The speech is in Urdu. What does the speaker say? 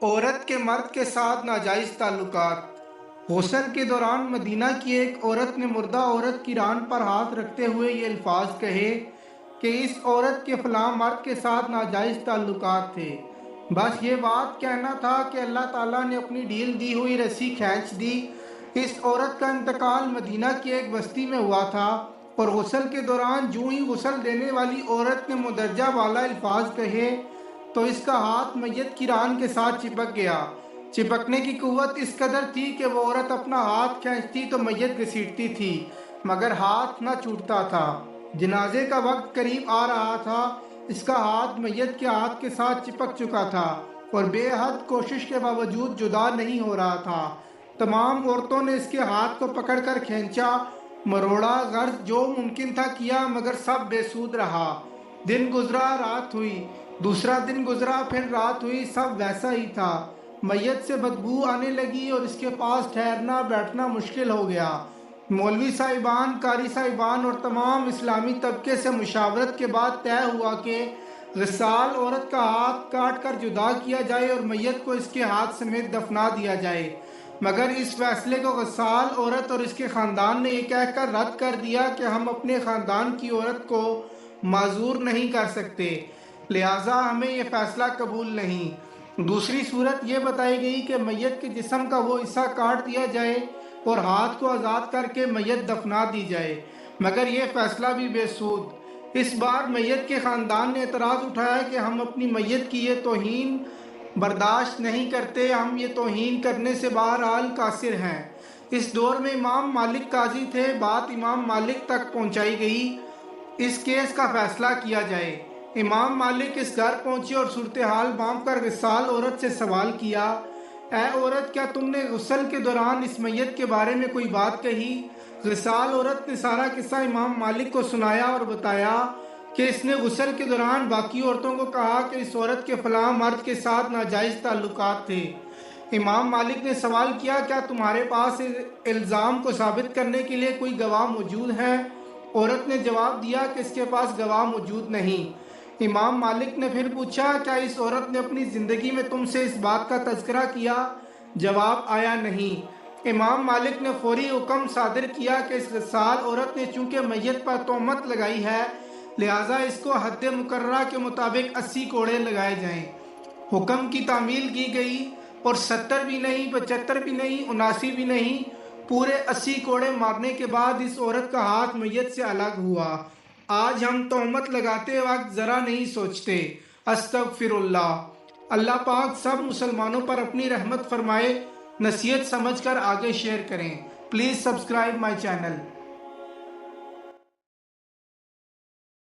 عورت کے مرد کے ساتھ ناجائز تعلقات۔ غسل کے دوران مدینہ کی ایک عورت نے مردہ عورت کی ران پر ہاتھ رکھتے ہوئے یہ الفاظ کہے کہ اس عورت کے فلاں مرد کے ساتھ ناجائز تعلقات تھے۔ بس یہ بات کہنا تھا کہ اللہ تعالیٰ نے اپنی ڈھیل دی ہوئی رسی کھینچ دی۔ اس عورت کا انتقال مدینہ کی ایک بستی میں ہوا تھا اور غسل کے دوران جو ہی غسل دینے والی عورت نے مندرجہ بالا الفاظ کہے تو اس کا ہاتھ میت کی ران کے ساتھ چپک گیا۔ چپکنے کی قوت اس قدر تھی کہ وہ عورت اپنا ہاتھ کھینچتی تو میت گھسیٹتی تھی مگر ہاتھ نہ چھوٹتا تھا۔ جنازے کا وقت قریب آ رہا تھا، اس کا ہاتھ میت کے ہاتھ کے ساتھ چپک چکا تھا اور بے حد کوشش کے باوجود جدا نہیں ہو رہا تھا۔ تمام عورتوں نے اس کے ہاتھ کو پکڑ کر کھینچا، مروڑا، غرض جو ممکن تھا کیا مگر سب بے سود رہا۔ دن گزرا، رات ہوئی، دوسرا دن گزرا، پھر رات ہوئی، سب ویسا ہی تھا۔ میت سے بدبو آنے لگی اور اس کے پاس ٹھہرنا بیٹھنا مشکل ہو گیا۔ مولوی صاحبان، قاری صاحبان اور تمام اسلامی طبقے سے مشاورت کے بعد طے ہوا کہ غسال عورت کا ہاتھ کاٹ کر جدا کیا جائے اور میت کو اس کے ہاتھ سمیت دفنا دیا جائے، مگر اس فیصلے کو غسال عورت اور اس کے خاندان نے یہ کہہ کر رد کر دیا کہ ہم اپنے خاندان کی عورت کو معذور نہیں کر سکتے، لہٰذا ہمیں یہ فیصلہ قبول نہیں۔ دوسری صورت یہ بتائی گئی کہ میت کے جسم کا وہ حصہ کاٹ دیا جائے اور ہاتھ کو آزاد کر کے میت دفنا دی جائے، مگر یہ فیصلہ بھی بے سود۔ اس بار میت کے خاندان نے اعتراض اٹھایا کہ ہم اپنی میت کی یہ توہین برداشت نہیں کرتے، ہم یہ توہین کرنے سے بہرحال قاصر ہیں۔ اس دور میں امام مالک قاضی تھے، بات امام مالک تک پہنچائی گئی، اس کیس کا فیصلہ کیا جائے۔ امام مالک اس گھر پہنچے اور صورتحال بانپ کر غسال عورت سے سوال کیا، اے عورت، کیا تم نے غسل کے دوران اس میت کے بارے میں کوئی بات کہی؟ غسال عورت نے سارا قصہ امام مالک کو سنایا اور بتایا کہ اس نے غسل کے دوران باقی عورتوں کو کہا کہ اس عورت کے فلاں مرد کے ساتھ ناجائز تعلقات تھے۔ امام مالک نے سوال کیا، کیا تمہارے پاس الزام کو ثابت کرنے کے لیے کوئی گواہ موجود ہے؟ عورت نے جواب دیا کہ اس کے پاس گواہ موجود نہیں۔ امام مالک نے پھر پوچھا، کیا اس عورت نے اپنی زندگی میں تم سے اس بات کا تذکرہ کیا؟ جواب آیا نہیں۔ امام مالک نے فوری حکم صادر کیا کہ اس غسال عورت نے چونکہ میت پر تہمت لگائی ہے لہٰذا اس کو حد مقررہ کے مطابق 80 کوڑے لگائے جائیں۔ حکم کی تعمیل کی گئی اور 70 بھی نہیں، 75 بھی نہیں، 79 بھی نہیں، پورے 80 کوڑے مارنے کے بعد اس عورت کا ہاتھ میت سے الگ ہوا۔ آج ہم تہمت لگاتے وقت ذرا نہیں سوچتے، استغفر اللہ۔ اللہ پاک سب مسلمانوں پر اپنی رحمت فرمائے۔ نصیحت سمجھ کر آگے شیئر کریں۔ Please subscribe my channel.